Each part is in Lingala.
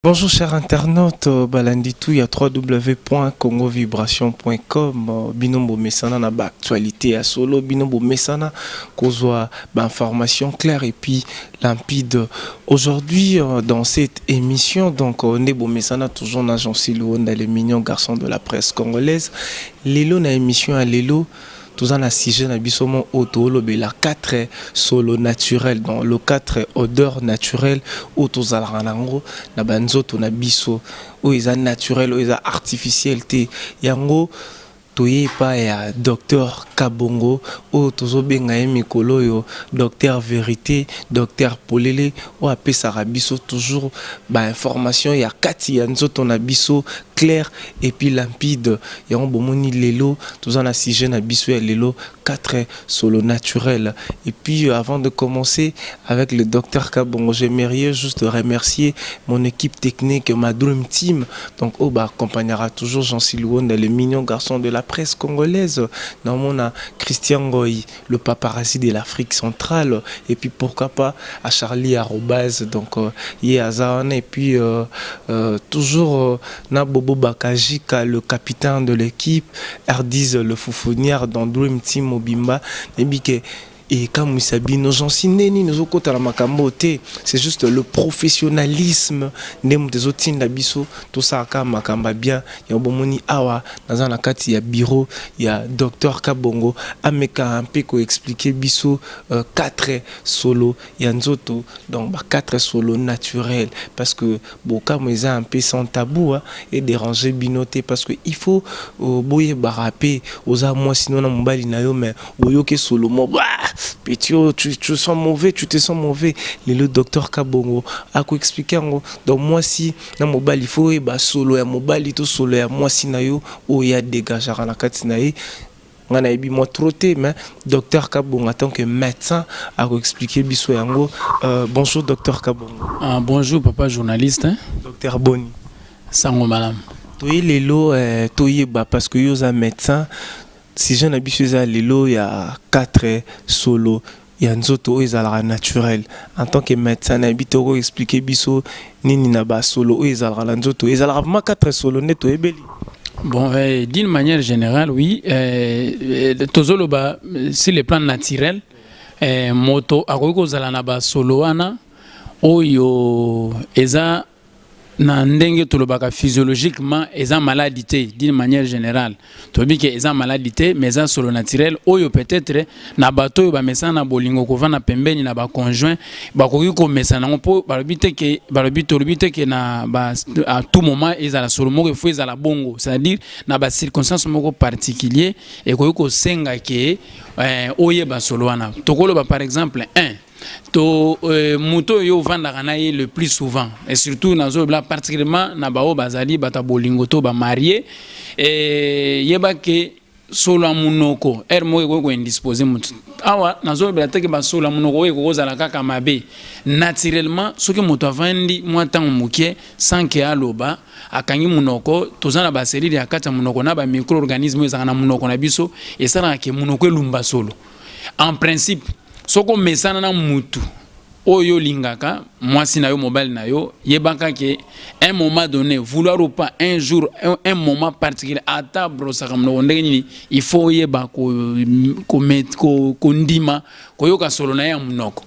Bonjour chers internautes, Balanditou, il y a www.congovibration.com, Binombo Messana na ba actualité à solo, Binombo Messana, kozwa ba information claire et puis limpide. Aujourd'hui, dans cette émission, donc, Nebo Messana, toujours dans Jean Silou, dans les mignons garçons de la presse congolaise. Lelo na émission à Lelo. Tous en assisté na bisomo auto la 4 solo naturel dans le 4 odeur naturelle auto zalarango na banzoto na biso o eza naturel o eza artificiel te yango toye pa ya docteur Kabongo o tozo benga mikolo yo docteur vérité docteur Polele o apesa biso toujours ba information ya kati ya nzoto na biso clair et puis limpide yango bomoni lelo toza na sujet na biso ya lelo 4 solo naturel. Et puis avant de commencer avec le docteur Kabongo, j'aimerais juste remercier mon équipe technique, ma Dream Team. Donc accompagnera toujours Jean Silouon, les mignons garçons de la presse congolaise. Dans mon Christian Goy, le paparazzi de l'Afrique centrale. Et puis pourquoi pas à Charlie Arobaz, donc Yéazan. Et puis toujours Nabobo Bakajika, le capitaine de l'équipe. Ardiz, le foufounière dans Dream Team Mobimba. Et comme vous savez, nos gens c'est juste le professionnalisme des autres d'abisso tout ça makamba bien il y a bomoni awa dans un akati ya bureau il y a docteur Kabongo ameka un peu ko expliquer biso 4 solo ya nzoto donc 4 solo naturel parce que boka moza un peu sans tabou hein, et déranger binoté parce que il faut boye barapé aux moi sinon na mobali na yo mais oyoke solo mo petit tu sens mauvais, tu te sens mauvais. Le docteur Kabongo a expliqué donc moi si na mobile il faut ba solo ya mobile to solo ya moi si na yo o ya dégager na kati na ye ngana ebi mo troté mais docteur Kabongo en tant que médecin a expliqué biso yango. Bonjour docteur Kabongo. Bonjour papa journaliste hein? Docteur Boni sango malam toye lelo toye ba parce que yo za médecin. Si je n'habite à Lilo, il y a 4 solo. Il y a un autre qui naturel. En tant que médecin, n'habite au expliquer biso nini naba solo. Ils ont vraiment 4 solo neto et beli. Bon, d'une manière générale, oui. Tozolo ba sur le plan naturel, moto agogo zalanaba solo ana oyo eza na ndenge tolobaka physiologiquement eza maladité d'une manière générale tobi que eza maladité mais eza solo naturel oyo peut-être na bato yo ba mesana bolingo ko vana pembeni na ba conjoint ba koki ko mesana ngo balobite ke na ba à tout moment eza la solo moko faut eza la bongo c'est-à-dire na ba circonstances moko particulier et ko senga ke oye ba solo wana tokolo ba par exemple 1 to moto yo vandaka na ye le plus souvent et surtout nazo bla particulièrement na bao bazali bata bolingo to ba marié et yeba ke solo munoko mo ko indisposé mutu awa nazo bla teke ba solo munoko e ko zala kaka mabe naturellement soki moto avandi mwata mukie sans que aloba akangi munoko tozana ba selile ya kata munoko na ba micro-organismes ezaka na munoko na biso et ça na ke munoko elumba solo en principe soko mesana na mutu oyo lingaka mwasi na yo mobile na yo yebaka ke un moment donné vouloir ou pas un jour un moment particulier ata brosa comme no ndenge nini il faut yeba ko ndima ko yoka solo na ya munoko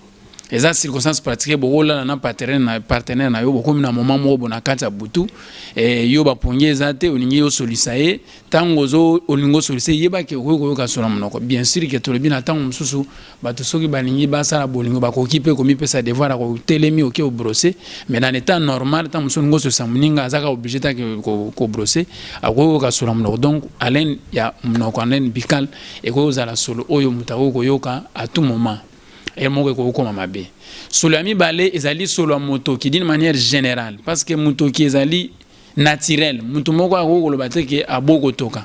eza circonstances particulières bokola na partenaire na yo bokomi na moment moko bona kati ya butu yo bapongi eza te olingi yo solisa ye ntango olingo solisa yeba ke okoyoka solo munoko bien sûr ke tolobi na ntango mosusu bato soki balingi basala bolingo bakoki mpe komipesa devoir ya kotelemi oke obrosser mais dans l'état normal ntango mosusu olingo solisa moninga azaka obligé ta kobrosser akoyoka solo munoko donc alain ya munoko alain bical ekoyozala solo oyo moto akoyoka à tout moment et moko ko koma mabe solo ami balé ezali solo moto qui d'une manière générale parce que moto qui ezali naturel moto moko ko lo bateke aboko toka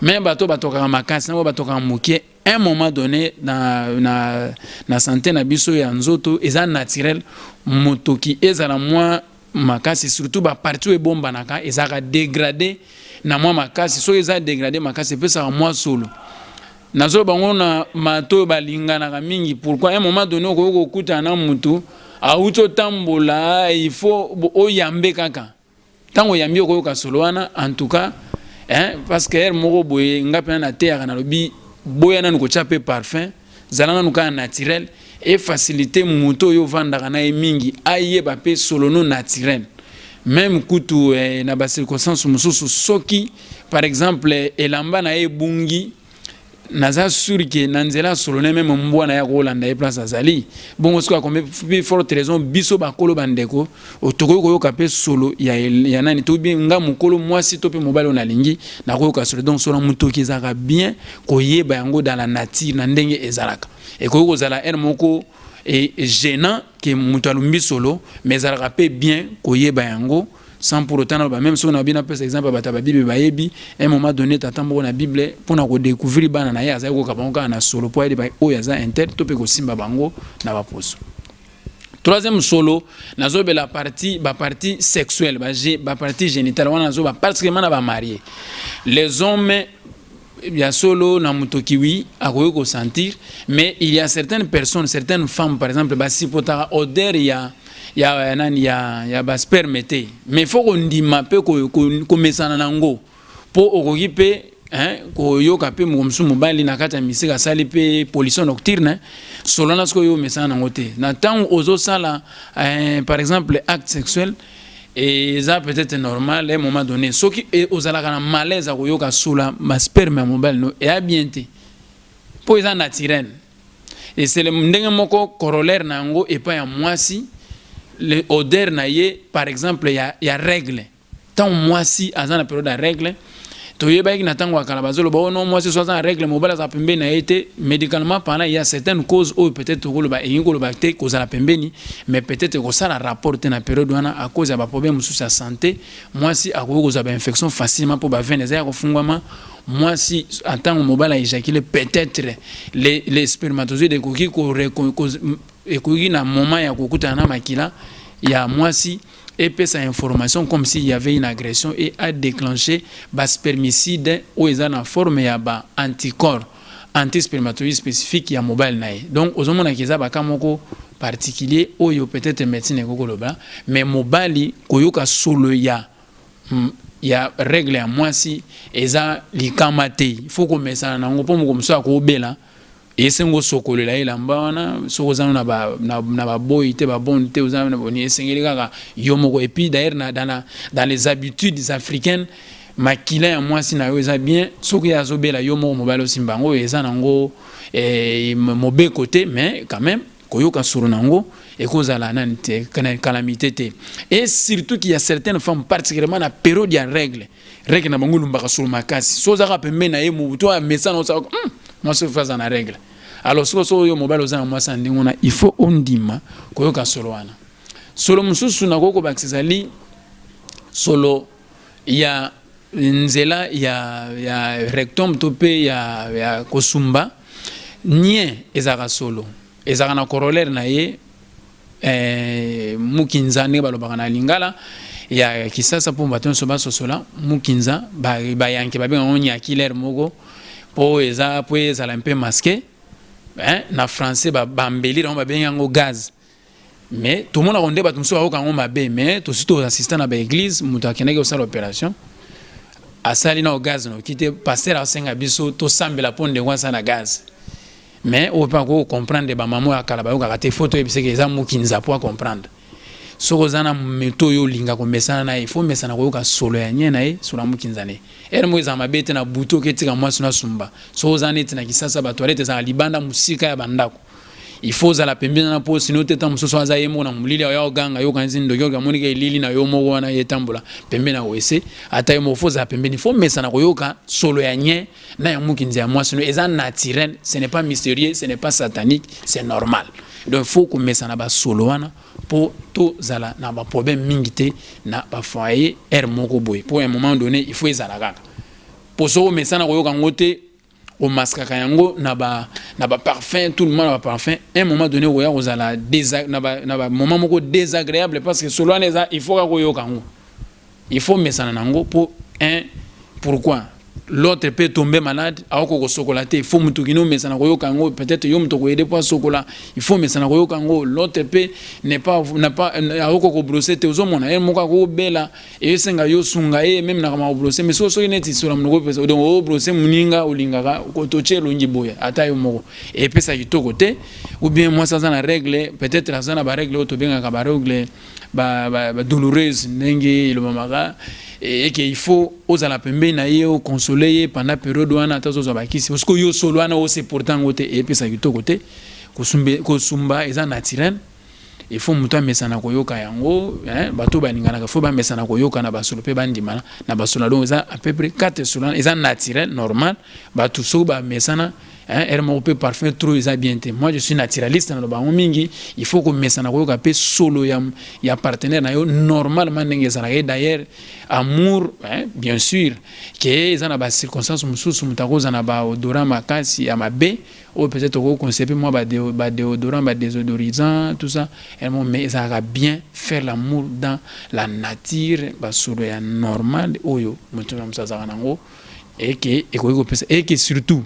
même bato batoka makasi na batoka mokie un moment donné na santé na biso ya nzoto eza naturel moto qui ezala moi makasi surtout ba partout e bomba naka ezaka dégradé na moi makasi so eza dégradé makasi pesa moi solo nazo bango na mato balingana mingi pourquoi à un moment donné ko kuta na mutu auto tambola il faut oyambe kaka tango yambi okoyoka solo wana en tout cas parce que moko boye ngapi na terre na lobi boya na ko chape parfum zalana nuka naturel et faciliter moto yo vanda na mingi ayeba pe solo no naturel même kutu na ba circonstance mususu soki par exemple elamba na ebungi naza sûr que nanzela solo ne même mbwana ya kolanda e place azali bongo siko akombe forte raison biso bakolo bandeko otoko koyoka pe solo ya nani to bien nga mukolo mwasi to pe mobile na lingi na koyoka solo donc solo mutoki ezaka bien koyeba yango dans la nature na ndenge ezalaka et koyoko zala moko et gênant que muto alumbi solo mais ezalaka pe bien koyeba yango sans pour autant même si on a bien appelé exemple à la Bible baebi un moment donné tatambo na Bible pour na ko découvrir bana na ya za ko kabonga na solo po edi ba o ya za inter to pe ko simba bango na ba poso. Troisième solo nazo be la partie sexuelle ba partie génitale wana nazo ba particulièrement na ba marié les hommes il y a solo na mutokiwi akoyo ko sentir mais il y a certaines personnes certaines femmes par exemple ba sipota odeur ya ba spermete mais faut qu'on dima pe ko mesana nango po okoki pe ko yoka pe mumsu mobali na kata misika sali pe pollution nocturne solo na sko yo mesana nango te na tant ozo sala par exemple acte sexuel et ça peut-être normal à un moment donné ce qui aux alaka malaise ko yoka sula ma sperme mobile no et abienté po ça naturel et c'est le ndenge moko corollaire nango et pas ya mwasi les odeurs naie par exemple il y a règle tant moi si à la période de règle to yeba ki natango akala bazolo ba non moi si soit en règle mobile za pembe na été médicalement parlant il y a certaines causes ou peut-être ko ba yingo lo bakte cause la pembeni mais peut-être ko ça la rapporte na période wana à cause ya ba problème sous sa santé moi si a ko za ba infection facilement pour ba veine za ko fungwama moi si en tant que mobile a éjaculé peut-être les spermatozoïdes de koki et qu'il y a un moment où il y a moi si et puis sa information comme s'il y avait une agression et a déclenché des spermicides ou ils ont en forme ya ba anticorps antispermatozoïde spécifique ya mobile nae donc aux hommes qui za ba kamoko particulier ou yo peut-être médecine ko loba mais mobile koyoka solo ya règle ya moi si eza likamate il faut que messana nango po mo comme ça ko bela et sengo sokolela elamba wana sokozana na ba boy te ba bon te uzana na boni esengeli kaka yomoko et puis d'ailleurs dans les habitudes africaines makila ya mwasi na yo eza bien soki azobela yomoko mobalo simbango eza nango mobe côté mais quand même koyoka suru nango et kozala nani te calamité te et surtout qu'il y a certaines femmes particulièrement na période ya règle na bango lumbaka suru makasi sozaka pembe na ye mubuto a mesana osaka moi se faisant la règle alors so yo mobile ozana moi sandi ngona il faut ondima koyoka solo wana solo mususu na koko bakisali solo ya nzela ya rectum tope ya kosumba nie ezaka solo ezaka na corollaire na ye mukinza ne balobaka na lingala ya kisasa po baton soba sosola mukinza ba yanke ba benga onya killer moko po eza la un peu masqué na français ba mbeli na ba benga ngo gaz mais tout le monde a ondé ba tumso ba ko mabe mais to surtout assistant na ba église muta keneke osala opération asali na gaz no kite pasteur asenga biso to sambela ponde ngwansa na gaz mais on peut pas comprendre ba maman akala ba ka te photo ebise ke eza mukinza po comprendre sokozana meto yo linga ko mesana na il faut mesana ko ka solo ya nyena sur la mukinzane mo za mabete na buto ke tika mwasi na sumba sokozana tina kisasa ba toilette za libanda musika ya bandako il faut za la pembena na po sino teta musoso aza yemo na mulili ya ganga yo kanzi ndoyo ga monika ilili na yo moko wana yetambula pembena wese ata yo mo faut za pembeni faut mesana ko yoka solo ya nye na ya mukinza ya mwasi no eza naturel ce n'est pas mystérieux ce n'est pas satanique c'est normal donc il faut que mesana ba solo wana pour tout zala na ba problème mingité na ba foyer moko boy pour un moment donné il faut ezala kaka pour so mesana ko yoka ngote au masque yango na ba parfum tout le monde a parfum un moment donné oya ozala na ba moment moko désagréable parce que solo wana il faut ko yoka ngo il faut mesana nango pour pourquoi l'autre peut tomber malade, il faut peut-être aider pour sokola, il faut l'autre peut n'est pas brosser tes hommes, bela et senga yo sunga même na brosser mais so net sur la donc brosser muninga olingaka kotoche longi boya ata yo moko et puis ça kitoko te ou bien moi ça na règle peut-être ça na ba règle auto benga ka ba règle ba douloureuse ndenge le mamaka et qu'il faut aux à la pembe na yo consoler pendant période wana tazo za bakisi parce que yo solo wana c'est pourtant côté et puis ça kitoko te kosumba eza naturel il faut muta mesana koyoka yango bato baningana ka faut ba mesana koyoka na basolo pe bandima na basolo donc eza à peu près 4 solo eza naturel normal bato so ba mesana elle m'a opé parfum trop eza bien te moi je suis naturaliste na ba mingi il faut que mesana koyoka pe solo ya partenaire na yo normalement ndenge za d'ailleurs amour bien sûr que eza na ba circonstances mususu mutakoza na ba odora makasi ya mabe ou peut-être au concept moi ba déodorant ba désodorisant tout ça mais ça va bien faire l'amour dans la nature ba solo ya normal oyo mutu na msaza nango et que surtout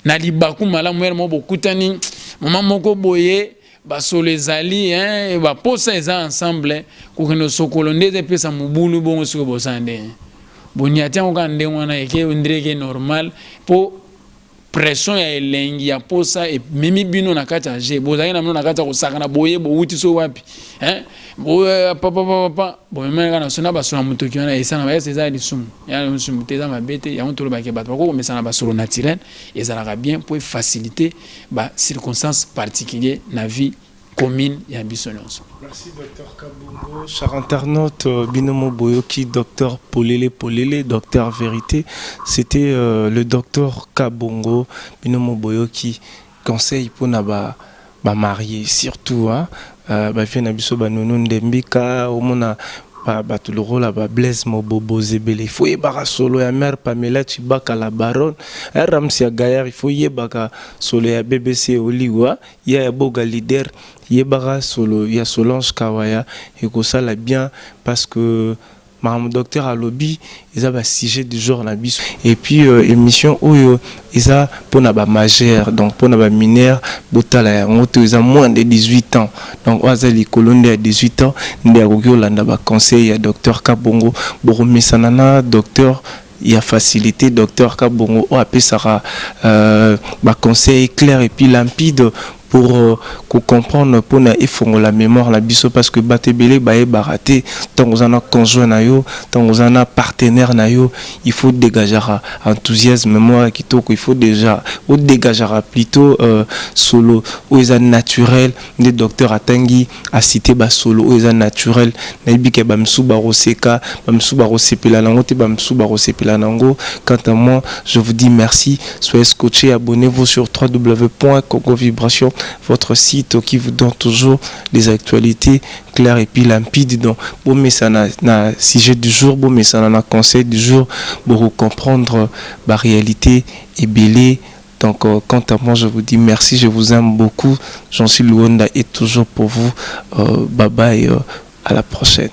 na libaku malamu mo bokutani mama moko boye ba solo ezali ba posa eza ensemble ko kino sokolo ndeze pesa mubulu bongo soko bosande boniatia ngande wana eke ndreke normal po pression ya elengi ya posa et mimi bino na kata je bozali na mino na kata ko sakana boye bo wuti so wapi papa bon même kana sona ba sona mutoki wana esana ba eza lisumu ya musumu teza mabete ya mutolo ba ke bato ko mesana ba solo naturel ezalaka bien pour faciliter ba circonstances particulières na vie commune ya bisononso. Merci docteur Kabongo, cher internaute Binomo Boyoki, docteur Polele, docteur Vérité. C'était le docteur Kabongo, Binomo Boyoki, conseil pour naba marié surtout ba fina biso ba nono ndembika omona ba tout le rôle ba Blaise Mobobo Zebele il faut yebaka solo ya mère Pamela Chibaka la baronne Ramsia Gaillard il faut yebaka solo ya BBC Oliwa ya boga leader yebaka solo ya Solange Kawaya et que ça l'a bien parce que Madame docteur à lobby ils ont un sujet du jour na biso et puis émission oyo ils ont pour na ba majeur donc pour na ba mineur botala ya ngoto ils ont moins de 18 ans donc oza li colonne à 18 ans ndia ko landa ba conseil ya docteur Kabongo boromesanana docteur il y a facilité docteur Kabongo o apesara ba conseil clair et puis limpide pour comprendre pour na ifongo la mémoire la biso parce que batebele bae baraté tant vous en a conjoint na yo tant vous en a partenaire na yo il faut dégager enthousiasme mémoire kitoko il faut déjà ou dégager plutôt solo ou est naturel des docteurs atangi a cité ba solo ou est naturel na bike ba msuba roseka ba msuba rosepela nango te ba msuba rosepela nango. Quant à moi je vous dis merci, soyez scotchés, abonnez-vous sur www.congovibration, votre site qui vous donne toujours des actualités claires et puis limpides. Donc, bon, mais ça na sujet du jour, bon, mais ça na conseil du jour pour comprendre la réalité et belé. Donc, quant à moi, je vous dis merci, je vous aime beaucoup. J'en suis Luanda et toujours pour vous. Bye bye, à la prochaine.